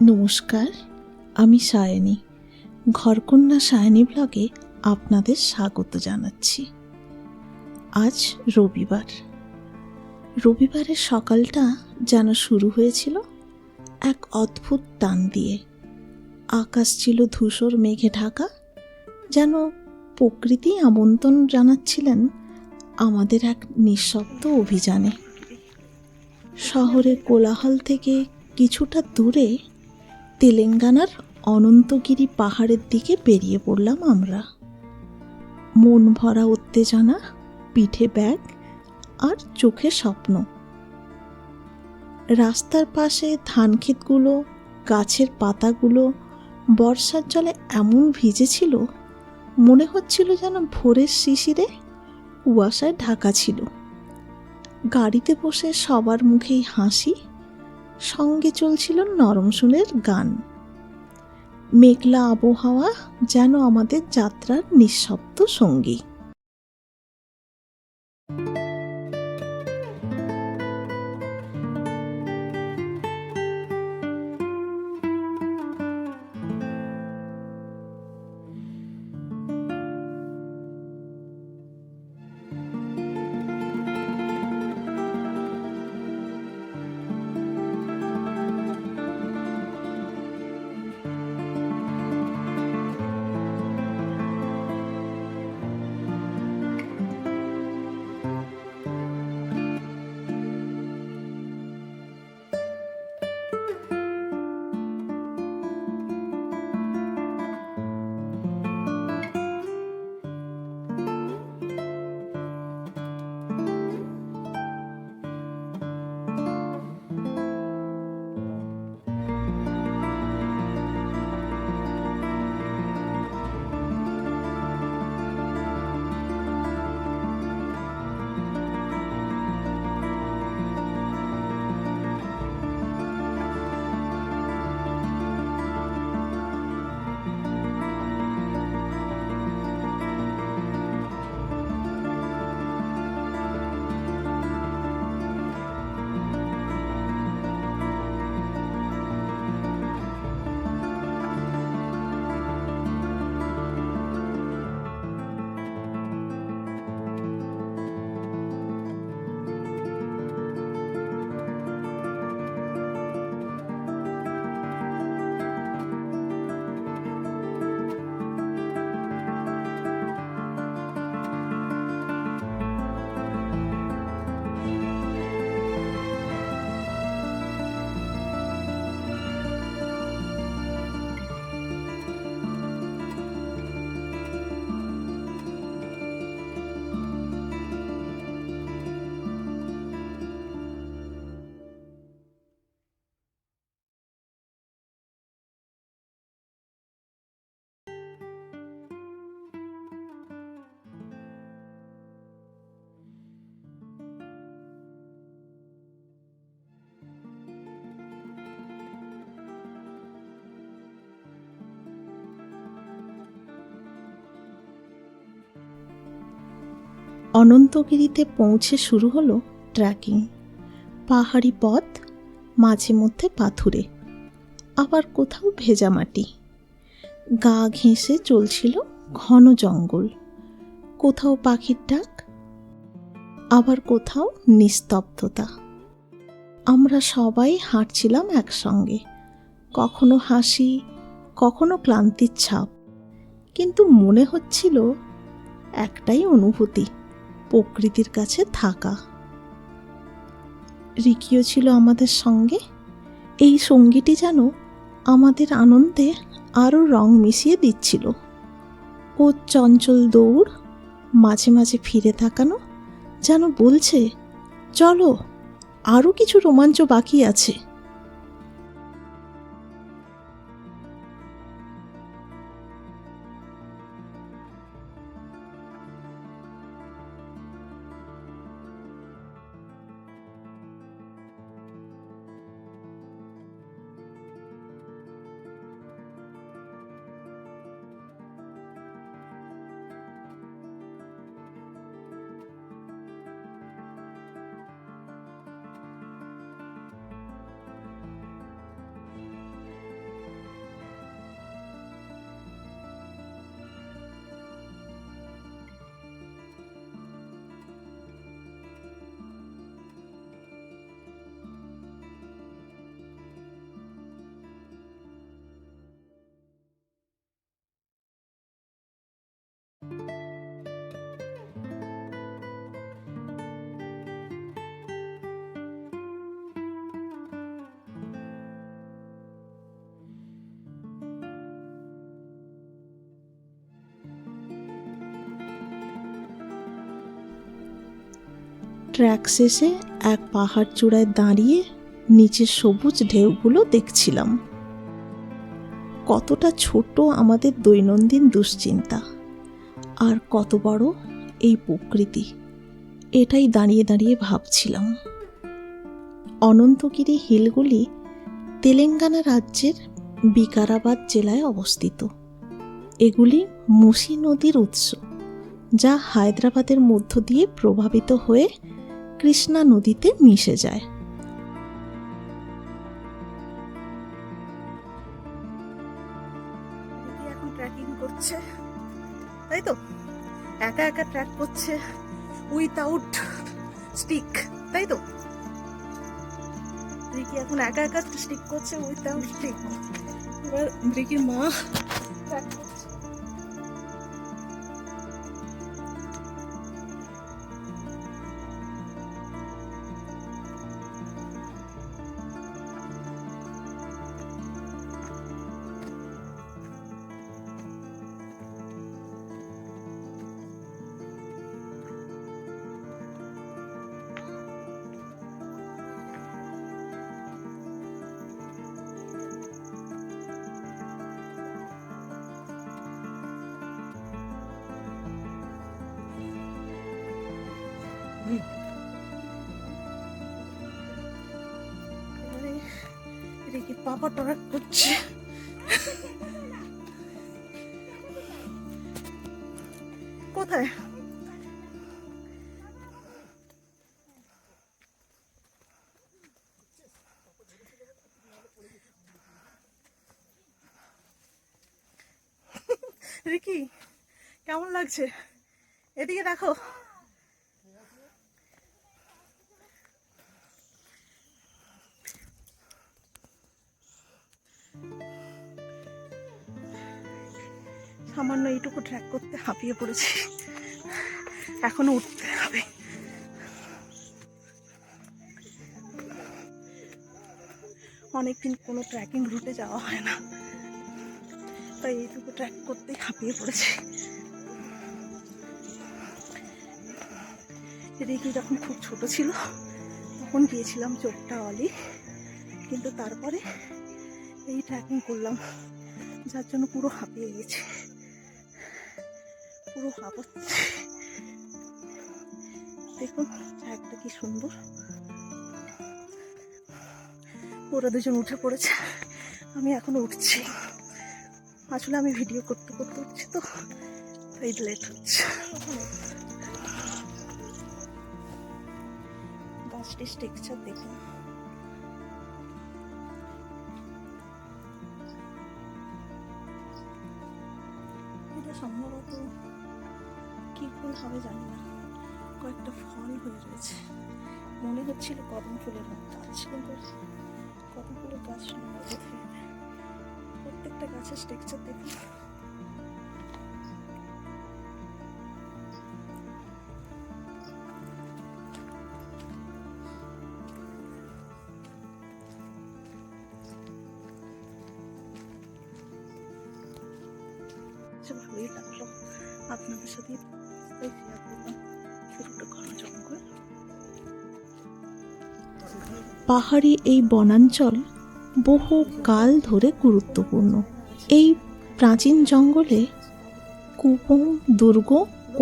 নমস্কার, আমি সায়নী। ঘরকন্যা সায়নী ব্লগে আপনাদের স্বাগত জানাচ্ছি। আজ রবিবারের সকালটা যেন শুরু হয়েছিল এক অদ্ভুত টান দিয়ে। আকাশ ছিল ধূসর মেঘে ঢাকা, যেন প্রকৃতি আমন্ত্রণ জানাচ্ছিলেন আমাদের এক নিঃশব্দ অভিযানে। শহরের কোলাহল থেকে কিছুটা দূরে তেলেঙ্গানার অনন্তগিরি পাহাড়ের দিকে বেরিয়ে পড়লাম আমরা। মন ভরা উত্তেজনা, পিঠে ব্যাগ আর চোখে স্বপ্ন। রাস্তার পাশে ধানক্ষেতগুলো, গাছের পাতাগুলো বর্ষার জলে এমন ভিজেছিল, মনে হচ্ছিল যেন ভোরের শিশিরে কুয়াশায় ঢাকা ছিল। গাড়িতে বসে সবার মুখেই হাসি, সঙ্গে চলছিল নরম সুরের গান। মেঘলা আবহাওয়া যেন আমাদের যাত্রার নিঃশব্দ সঙ্গী। অনন্তগিরিতে পৌঁছে শুরু হলো ট্রেকিং। পাহাড়ি পথ, মাঝে মধ্যে পাথুরে, আবার কোথাও ভেজা মাটি, গা ঘেঁষে চলছিল ঘন জঙ্গল, কোথাও পাখির ডাক, আবার কোথাও নিস্তব্ধতা। আমরা সবাই হাঁটছিলাম একসঙ্গে, কখনো হাসি, কখনো ক্লান্তির ছাপ, কিন্তু মনে হচ্ছিল একটাই অনুভূতি, প্রকৃতির কাছে থাকা। রিকিও ছিল আমাদের সঙ্গে। এই সঙ্গীটি যেন আমাদের আনন্দে আরও রং মিশিয়ে দিচ্ছিল। ও চঞ্চল দৌড়, মাঝে মাঝে ফিরে তাকানো, যেন বলছে, চলো, আরও কিছু রোমাঞ্চ বাকি আছে। ট্র্যাক শেষে এক পাহাড় চূড়ায় দাঁড়িয়ে নিচের সবুজ ঢেউগুলো দেখছিলাম। কতটা ছোট আমাদের দৈনন্দিন দুশ্চিন্তা, আর কত বড় এই প্রকৃতি, এটাই দাঁড়িয়ে দাঁড়িয়ে ভাবছিলাম। অনন্তগিরি হিলগুলি তেলেঙ্গানা রাজ্যের বিকারাবাদ জেলায় অবস্থিত। এগুলি মুসি নদীর উৎস, যা হায়দ্রাবাদের মধ্য দিয়ে প্রভাবিত হয়ে কৃষ্ণা নদীতে মিশে যায়। এখন ট্রেকিং করছে, তাই তো? একা একা ট্র্যাক করছে উইথাউট স্টিক, তাই তো? রিকি এখন একা একা স্টিক করছে উইথাউট স্টিক। এবার রিকির মা ট্র্যাক করছে। রিকি পাপা ট্র্যাক করছে। কোথায়? রিকি কেমন লাগছে? এদিকে দেখো। সামান্য এইটুকু ট্র্যাক করতে হাঁপিয়ে পড়েছি, এখনো উঠতে হবে। অনেকদিন কোনো ট্রেকিং রুটে যাওয়া হয় না, তাই এইটুকু ট্র্যাক করতেই হাঁপিয়ে পড়েছি। রিকি যখন খুব ছোট ছিল তখন গিয়েছিলাম চোপটা অলি, কিন্তু তারপরে এই ট্রেকিং করলাম, যার জন্য পুরো হাঁপিয়ে গেছি, পুরো হাঁপাচ্ছে। দেখুন জায়গাটা কি সুন্দর। ওরা দুজন উঠে পড়েছে, আমি এখনো উঠছি। আসলে আমি ভিডিও করতে করতে উঠছি তো, তাই লেট হচ্ছে। গাছটির টেক্সচার দেখুন। সম্ভবত কি ফুল হবে জানি না, কয়েকটা ফল হয়ে রয়েছে, মনে হচ্ছিল কদম ফুলের গাছ, কিন্তু কদম ফুলের গাছ নয়। প্রত্যেকটা গাছের স্ট্রাকচার দেখুন। ভালোই লাগলো আপনাদের সাথে শেয়ার করলাম ছোট্ট ঘন জঙ্গল। পাহাড়ি এই বনাঞ্চল বহু কাল ধরে গুরুত্বপূর্ণ। এই প্রাচীন জঙ্গলে কুপং, দুর্গ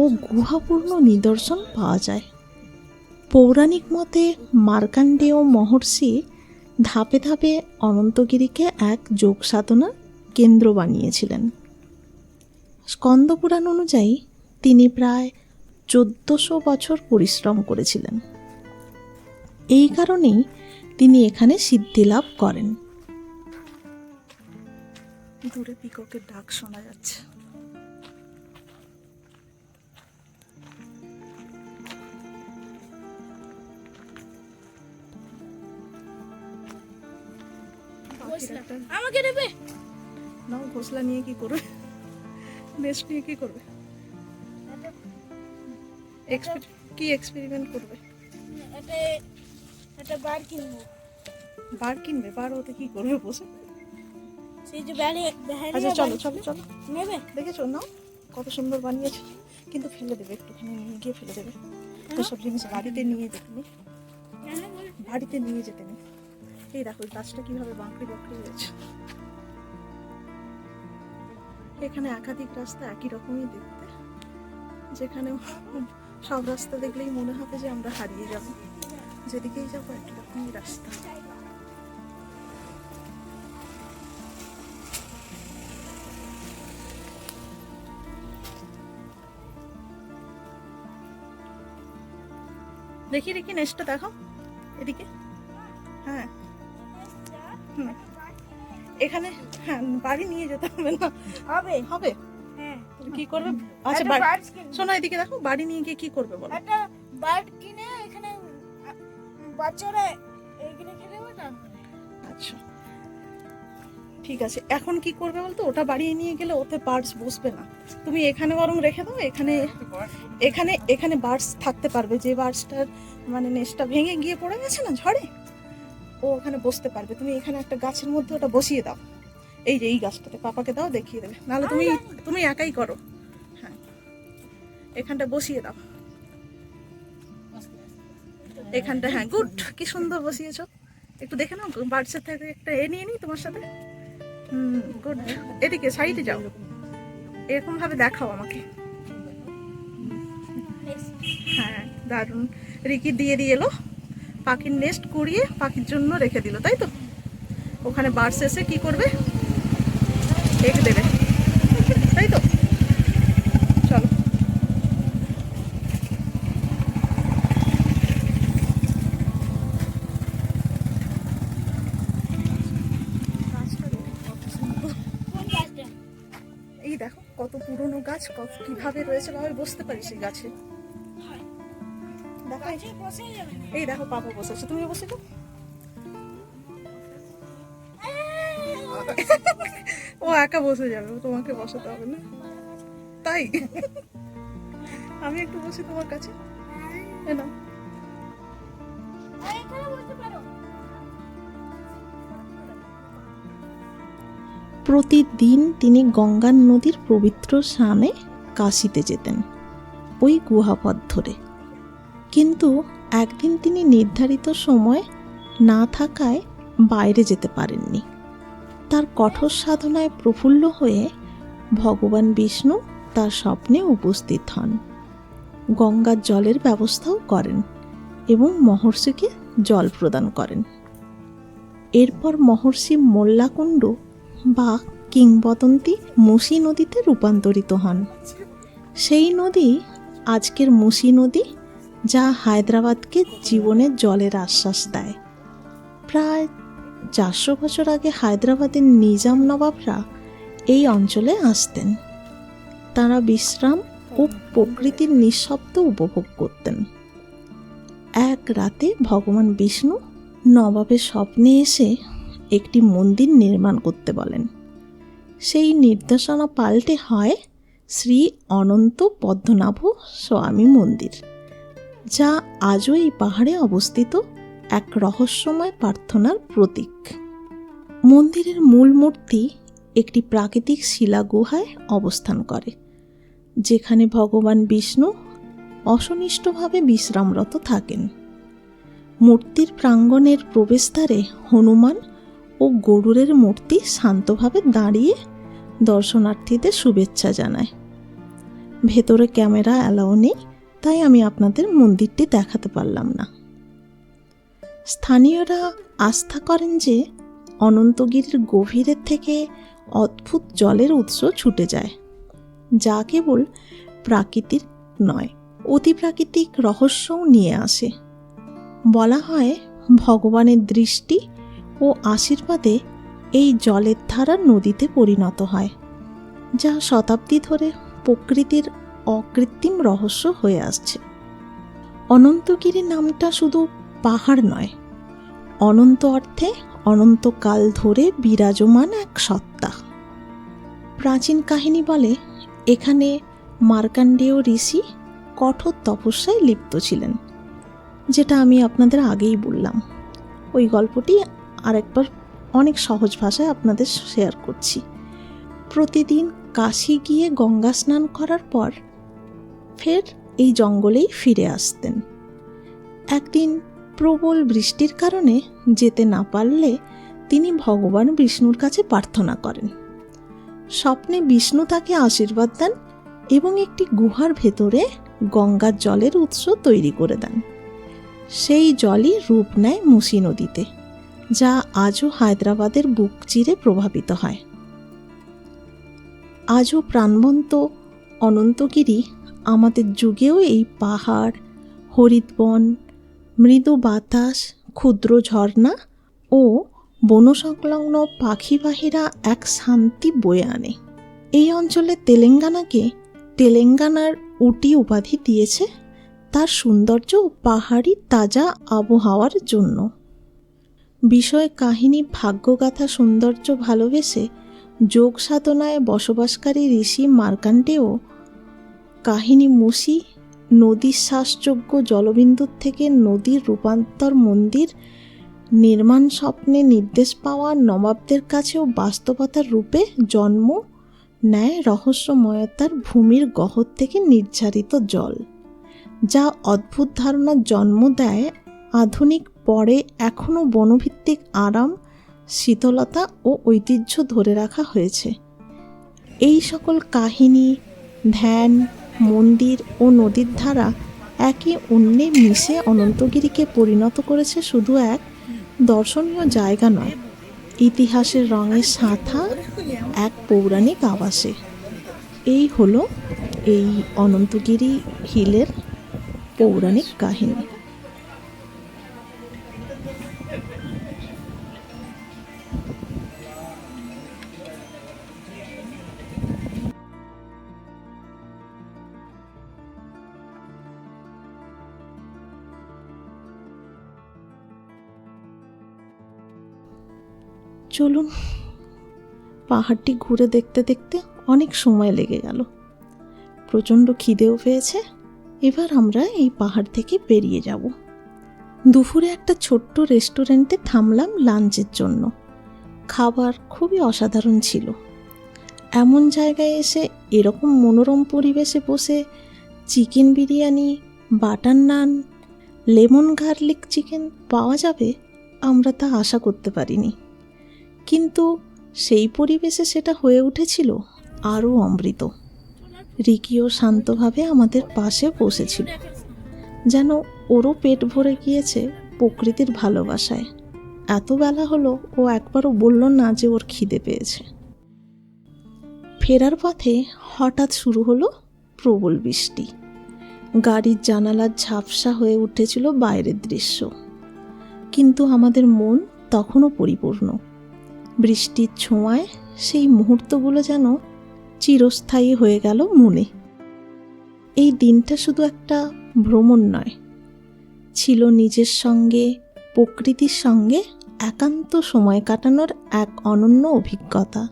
ও গুহাপূর্ণ নিদর্শন পাওয়া যায়। পৌরাণিক মতে মার্কাণ্ডেয় মহর্ষি ধাপে ধাপে অনন্তগিরিকে এক যোগ সাধনার কেন্দ্র বানিয়েছিলেন। স্কন্দপুরাণ অনুযায়ী তিনি প্রায় 1400 বছর পরিশ্রম করেছিলেন। এই কারণেই তিনি এখানে সিদ্ধি লাভ করেন। দূরে পিককের ডাক শোনা যাচ্ছে। আমাকে দেবে না, ঘোষলা নিয়ে কি করবে, নেস্ট নিয়ে কি করবে, কি এক্সপেরিমেন্ট করবে? একটা বার কিনবো। বার কিনবে? বার ওতে কি করবে বসে? সেই যে ব্যারে আচ্ছা চলো চলো চলো, নেবে। দেখেছো না কত সুন্দর বানিয়েছে, কিন্তু ফেলে দেবে, একটুখানি নিয়ে গিয়ে ফেলে দেবে। এসব জিনিস বাড়িতে নিয়ে যেতে নেই, বাড়িতে নিয়ে যেতে নেই। এই দেখো গাছটা কিভাবে বাঁকড়ে বাঁকড়ে রয়েছে। এখানে একাধিক রাস্তা একই রকমই দেখতে, যেখানে সব রাস্তা দেখলেই মনে হবে যে আমরা হারিয়ে যাব, যেদিকেই যাবো একই রকমই রাস্তা। দেখি দেখি নেক্সটটা দেখো এদিকে। হ্যাঁ এখানে হ্যাঁ বাড়ি নিয়ে যেতে হবে না? হবে হবে। হ্যাঁ কি করবে? আচ্ছা শোনো এদিকে দেখো, বাড়ি নিয়ে গিয়ে কি করবে বলো? একটা বার্ড কিনে এখানে বাচ্চারা এখানে খেলে না। আচ্ছা ঠিক আছে, এখন কি করবে বলতো? ওটা বাড়িয়ে নিয়ে গেলে ওতে বার্ডস বসবে না, তুমি এখানে বরং রেখে দাও। এখানে এখানে এখানে বার্ডস থাকতে পারবে, যে বার্ডসটার মানে নেস্টটা ভেঙে গিয়ে পড়ে গেছে না ঝড়ে, ও ওখানে বসতে পারবে। তুমি এখানে একটা গাছের মধ্যে ওটা বসিয়ে দাও, এই যে এই গাছটাতে, পাপাকে দাও দেখিয়ে দেবে, নাহলে তুমি একাই করো। হ্যাঁ এখানটা বসিয়ে দাও, এখানটা। হ্যাঁ গুড, কি সুন্দর বসিয়েছো। একটু দেখে নাও বার্ডসের থেকে একটা নিয়ে নিই তোমার সাথে। গুড, এদিকে সাইডে যাও, এরকম ভাবে দেখাও আমাকে। হ্যাঁ দারুণ। রিকি দিয়ে এলো পাখির নেস্ট কুড়িয়ে, পাখির জন্য রেখে দিল, তাই তো? ওখানে বার্ডস এসে কি করবে? এগ দেবে, তাই তো? চলো এই দেখো কত পুরনো গাছ, কিভাবে রয়েছে ভাবে বসতে পারিস এই গাছে। দেখো এই দেখো পাপা বসেছে, তুমি বসে যাও। ও একা বসে যাবে, তোমাকে বসাতে হবে না, তাই? আমি একটু বসি তোমার কাছে, না? প্রতিদিন তিনি গঙ্গা নদীর পবিত্র স্নানে কাশিতে যেতেন ওই গুহাপথ ধরে, কিন্তু একদিন তিনি নির্ধারিত সময় না থাকায় বাইরে যেতে পারেননি। তার কঠোর সাধনায় প্রফুল্ল হয়ে ভগবান বিষ্ণু তার স্বপ্নে উপস্থিত হন, গঙ্গার জলের ব্যবস্থাও করেন এবং মহর্ষিকে জল প্রদান করেন। এরপর মহর্ষি মোল্লাকুণ্ড বা কিংবদন্তি মুসি নদীতে রূপান্তরিত হন। সেই নদী আজকের মুসি নদী, যা হায়দ্রাবাদকে জীবনের জলের আশ্বাস দেয়। প্রায় 400 বছর আগে হায়দ্রাবাদের নিজাম নবাবরা এই অঞ্চলে আসতেন। তারা বিশ্রাম ও প্রকৃতির নিঃশব্দ উপভোগ করতেন। এক রাতে ভগবান বিষ্ণু নবাবের স্বপ্নে এসে একটি মন্দির নির্মাণ করতে বলেন। সেই নির্দেশনা পাল্টে হয় শ্রী অনন্ত পদ্মনাভ স্বামী মন্দির, যা আজও এই পাহাড়ে অবস্থিত এক রহস্যময় প্রার্থনার প্রতীক। মন্দিরের মূল মূর্তি একটি প্রাকৃতিক শিলা গুহায় অবস্থান করে, যেখানে ভগবান বিষ্ণু অসনিষ্টভাবে বিশ্রামরত থাকেন। মূর্তির প্রাঙ্গণের প্রবেশদ্বারে হনুমান ও গরুড়ের মূর্তি শান্তভাবে দাঁড়িয়ে দর্শনার্থীদের শুভেচ্ছা জানায়। ভেতরে ক্যামেরা অ্যালাউ নেই, তাই আমি আপনাদের মন্দিরটি দেখাতে পারলাম না। স্থানীয়রা আস্থা করেন যে অনন্তগিরির গভীরের থেকে অদ্ভুত জলের উৎস ছুটে যায়, যা কেবল প্রাকৃতিক নয়, অতিপ্রাকৃতিক রহস্যও নিয়ে আসে। বলা হয় ভগবানের দৃষ্টি ও আশীর্বাদে এই জলের ধারা নদীতে পরিণত হয়, যা শতাব্দী ধরে প্রকৃতির অকৃত্রিম রহস্য হয়ে আসছে। অনন্তগিরি নামটা শুধু পাহাড় নয়, অনন্ত অর্থে অনন্তকাল ধরে বিরাজমান এক সত্তা। প্রাচীন কাহিনী বলে এখানে মার্কাণ্ডেয় ঋষি কঠোর তপস্যায় লিপ্ত ছিলেন, যেটা আমি আপনাদের আগেই বললাম। ওই গল্পটি আরেকবার অনেক সহজ ভাষায় আপনাদের শেয়ার করছি। প্রতিদিন কাশী গিয়ে গঙ্গা স্নান করার পর ফের এই জঙ্গলেই ফিরে আসতেন। একদিন প্রবল বৃষ্টির কারণে যেতে না পারলে তিনি ভগবান বিষ্ণুর কাছে প্রার্থনা করেন। স্বপ্নে বিষ্ণু তাকে আশীর্বাদ দেন এবং একটি গুহার ভেতরে গঙ্গার জলের উৎস তৈরি করে দেন। সেই জলই রূপ নেয় মুসি নদীতে, যা আজও হায়দ্রাবাদের বুক চিরে প্রভাবিত হয়। আজও প্রাণবন্ত অনন্তগিরি আমাদের যুগেও এই পাহাড়, হরিৎবন, মৃদু বাতাস, ক্ষুদ্র ঝর্ণা ও বনসংলগ্ন পাখিবাহীরা এক শান্তি বয়ে আনে। এই অঞ্চলে তেলেঙ্গানাকে তেলেঙ্গানার উটি উপাধি দিয়েছে তার সৌন্দর্য ও পাহাড়ি তাজা আবহাওয়ার জন্য। বিষয় কাহিনী, ভাগ্যগাথা, সৌন্দর্য ভালোবেসে যোগ সাধনায় বসবাসকারী ঋষি মার্কাণ্ডেয় কাহিনী মুসি নদীর শ্বাসযোগ্য জলবিন্দুর থেকে নদীর রূপান্তর, মন্দির নির্মাণ স্বপ্নে নির্দেশ পাওয়া নবাবদের কাছেও বাস্তবতার রূপে জন্ম নেয় রহস্যময়তার ভূমির গহ্বর থেকে নির্ঝরিত জল, যা অদ্ভুত ধারণার জন্ম দেয়। আধুনিক পরে এখনও বনভিত্তিক আরাম, শীতলতা ও ঐতিহ্য ধরে রাখা হয়েছে। এই সকল কাহিনী, ধ্যান, মন্দির ও নদীর ধারা একে অন্যে মিশে অনন্তগিরিকে পরিণত করেছে শুধু এক দর্শনীয় জায়গা নয়, ইতিহাসের রঙে সাঁথা এক পৌরাণিক আবাসে। এই হলো এই অনন্তগিরি হিলের পৌরাণিক কাহিনী। চলুন, পাহাড়টি ঘুরে দেখতে দেখতে অনেক সময় লেগে গেল। প্রচণ্ড খিদেও পেয়েছে। এবার আমরা এই পাহাড় থেকে বেরিয়ে যাব। দুপুরে একটা ছোট্ট রেস্টুরেন্টে থামলাম লাঞ্চের জন্য। খাবার খুবই অসাধারণ ছিল। এমন জায়গায় এসে এরকম মনোরম পরিবেশে বসে চিকেন বিরিয়ানি, বাটার নান, লেমন গার্লিক চিকেন পাওয়া যাবে আমরা তা আশা করতে পারিনি। কিন্তু সেই পরিবেশে সেটা হয়ে উঠেছিল আরও অমৃত। রিকিও শান্তভাবে আমাদের পাশে বসেছিল, যেন ওরও পেট ভরে গিয়েছে প্রকৃতির ভালোবাসায়। এত বেলা হলো ও একবারও বলল না যে ওর খিদে পেয়েছে। ফেরার পথে হঠাৎ শুরু হলো প্রবল বৃষ্টি। গাড়ির জানালার ঝাপসা হয়ে উঠেছিল বাইরের দৃশ্য, কিন্তু আমাদের মন তখনও পরিপূর্ণ। বৃষ্টির ছোঁয়ায় সেই মুহূর্তগুলো যেন চিরস্থায়ী হয়ে গেল মনে। এই দিনটা শুধু একটা ভ্রমণ নয়, ছিল নিজের সঙ্গে, প্রকৃতির সঙ্গে একান্ত সময় কাটানোর এক অনন্য অভিজ্ঞতা।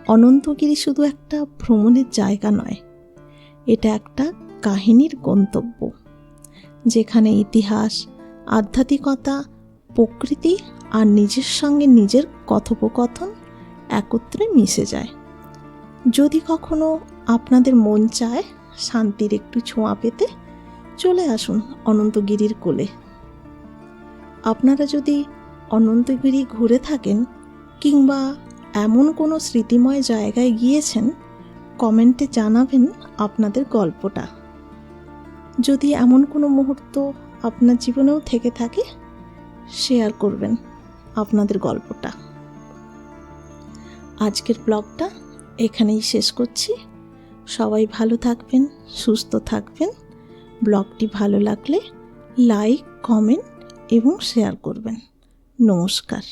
অনন্তগিরি শুধু একটা ভ্রমণের জায়গা নয়, এটা একটা কাহিনীর গন্তব্য, যেখানে ইতিহাস, আধ্যাত্মিকতা, প্রকৃতি আর নিজের সঙ্গে নিজের কথোপকথন একত্রে মিশে যায়। যদি কখনো আপনাদের মন চায় শান্তির একটু ছোঁয়া পেতে, চলে আসুন অনন্তগিরির কোলে। আপনারা যদি অনন্তগিরি ঘুরে থাকেন কিংবা এমন কোনো স্মৃতিময় জায়গায় গিয়েছেন, কমেন্টে জানাবেন আপনাদের গল্পটা। যদি এমন কোনো মুহূর্ত আপনার জীবনেও থেকে থাকে, শেয়ার করবেন আপনাদের গল্পটা। আজকের ব্লগটা এখানেই শেষ করছি। সবাই ভালো থাকবেন, সুস্থ থাকবেন। ব্লগটি ভালো লাগলে লাইক, কমেন্ট এবং শেয়ার করবেন। নমস্কার,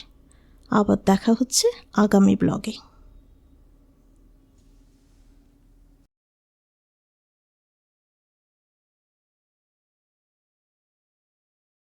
আবার দেখা হচ্ছে আগামী ব্লগে।